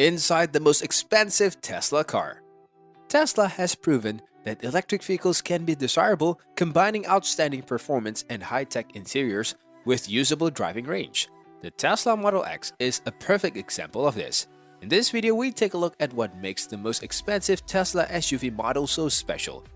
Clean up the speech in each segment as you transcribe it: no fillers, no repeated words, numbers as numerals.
Inside the most expensive Tesla car. Tesla has proven that electric vehicles can be desirable, combining outstanding performance and high-tech interiors with usable driving range. The Tesla Model X is a perfect example of this. In this video, we take a look at what makes the most expensive Tesla SUV model so special.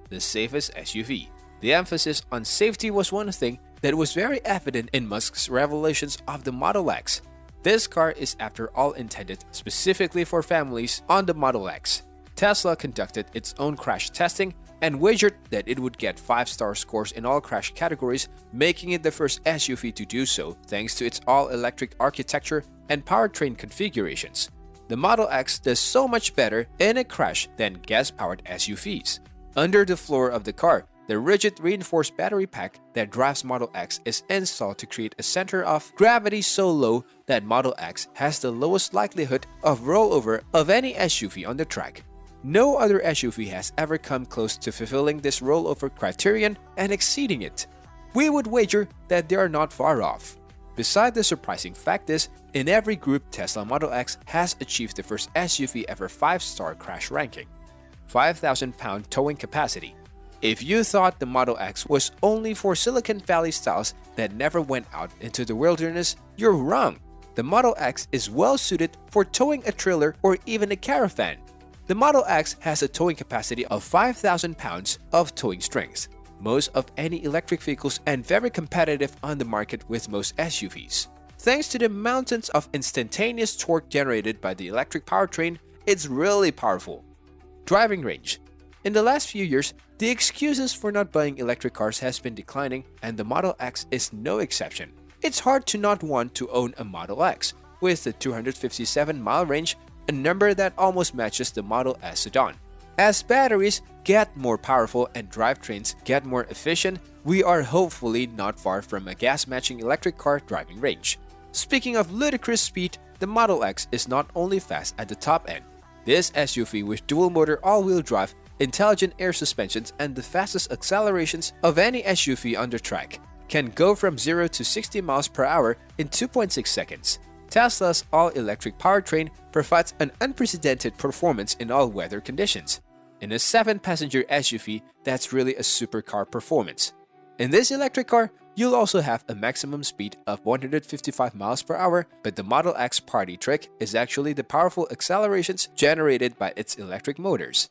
The safest SUV. The emphasis on safety was one thing that was very evident in Musk's revelations of the Model X. This car is after all intended specifically for families on the Model X. Tesla conducted its own crash testing and wagered that it would get 5-star scores in all crash categories, making it the first SUV to do so thanks to its all-electric architecture and powertrain configurations. The Model X does so much better in a crash than gas-powered SUVs. Under the floor of the car, the rigid reinforced battery pack that drives Model X is installed to create a center of gravity so low that Model X has the lowest likelihood of rollover of any SUV on the track. No other SUV has ever come close to fulfilling this rollover criterion and exceeding it. We would wager that they are not far off. Beside the surprising fact is, in every group, Tesla Model X has achieved the first SUV ever 5-star crash ranking. 5,000-pound towing capacity. If you thought the Model X was only for Silicon Valley styles that never went out into the wilderness, you're wrong. The Model X is well suited for towing a trailer or even a caravan. The Model X has a towing capacity of 5,000 pounds of towing strength, most of any electric vehicles, and very competitive on the market with most SUVs. Thanks to the mountains of instantaneous torque generated by the electric powertrain, it's really powerful. Driving range. In the last few years, the excuses for not buying electric cars has been declining, and the Model X is no exception. It's hard to not want to own a Model X, with a 257-mile range, a number that almost matches the Model S sedan. As batteries get more powerful and drivetrains get more efficient, we are hopefully not far from a gas-matching electric car driving range. Speaking of ludicrous speed, the Model X is not only fast at the top end. This SUV with dual-motor all-wheel drive, intelligent air suspensions, and the fastest accelerations of any SUV on the track can go from 0 to 60 miles per hour in 2.6 seconds. Tesla's all-electric powertrain provides an unprecedented performance in all weather conditions. In a 7-passenger SUV, that's really a supercar performance. In this electric car, you'll also have a maximum speed of 155 miles per hour, but the Model X party trick is actually the powerful accelerations generated by its electric motors.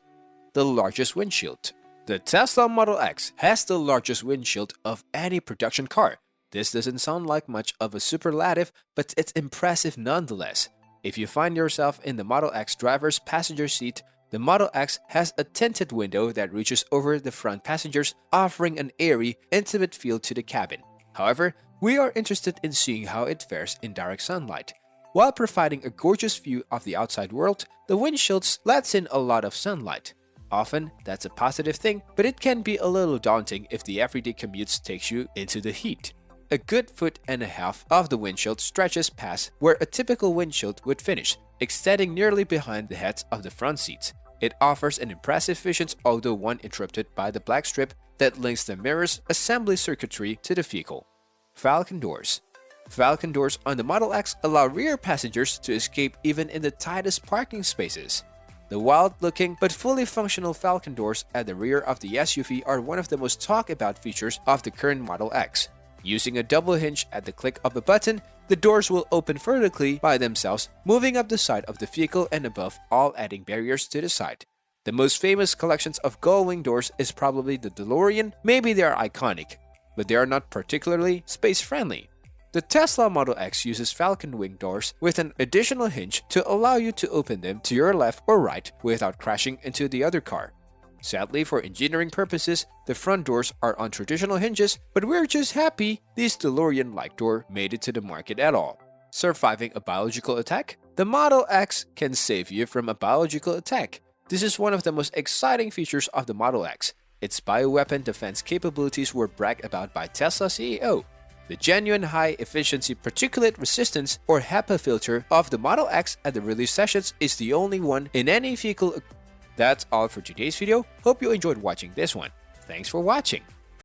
The largest windshield. The Tesla Model X has the largest windshield of any production car. This doesn't sound like much of a superlative, but it's impressive nonetheless. If you find yourself in the Model X driver's passenger seat, the Model X has a tinted window that reaches over the front passengers, offering an airy, intimate feel to the cabin. However, we are interested in seeing how it fares in direct sunlight. While providing a gorgeous view of the outside world, the windshield lets in a lot of sunlight. Often, that's a positive thing, but it can be a little daunting if the everyday commute takes you into the heat. A good 1.5 feet of the windshield stretches past where a typical windshield would finish, extending nearly behind the heads of the front seats. It offers an impressive vision, although one interrupted by the black strip that links the mirror's assembly circuitry to the vehicle. Falcon doors. Falcon doors on the Model X allow rear passengers to escape even in the tightest parking spaces. The wild-looking but fully functional Falcon doors at the rear of the SUV are one of the most talked-about features of the current Model X. Using a double hinge at the click of a button, the doors will open vertically by themselves, moving up the side of the vehicle and above all adding barriers to the side. The most famous collections of gull-wing doors is probably the DeLorean. Maybe they are iconic, but they are not particularly space-friendly. The Tesla Model X uses Falcon wing doors with an additional hinge to allow you to open them to your left or right without crashing into the other car. Sadly, for engineering purposes, the front doors are on traditional hinges, but we're just happy this DeLorean-like door made it to the market at all. Surviving a biological attack? The Model X can save you from a biological attack. This is one of the most exciting features of the Model X. Its bioweapon defense capabilities were bragged about by Tesla CEO. The genuine high-efficiency particulate resistance or HEPA filter of the Model X at the release sessions is the only one in any vehicle. That's all for today's video. Hope you enjoyed watching this one. Thanks for watching.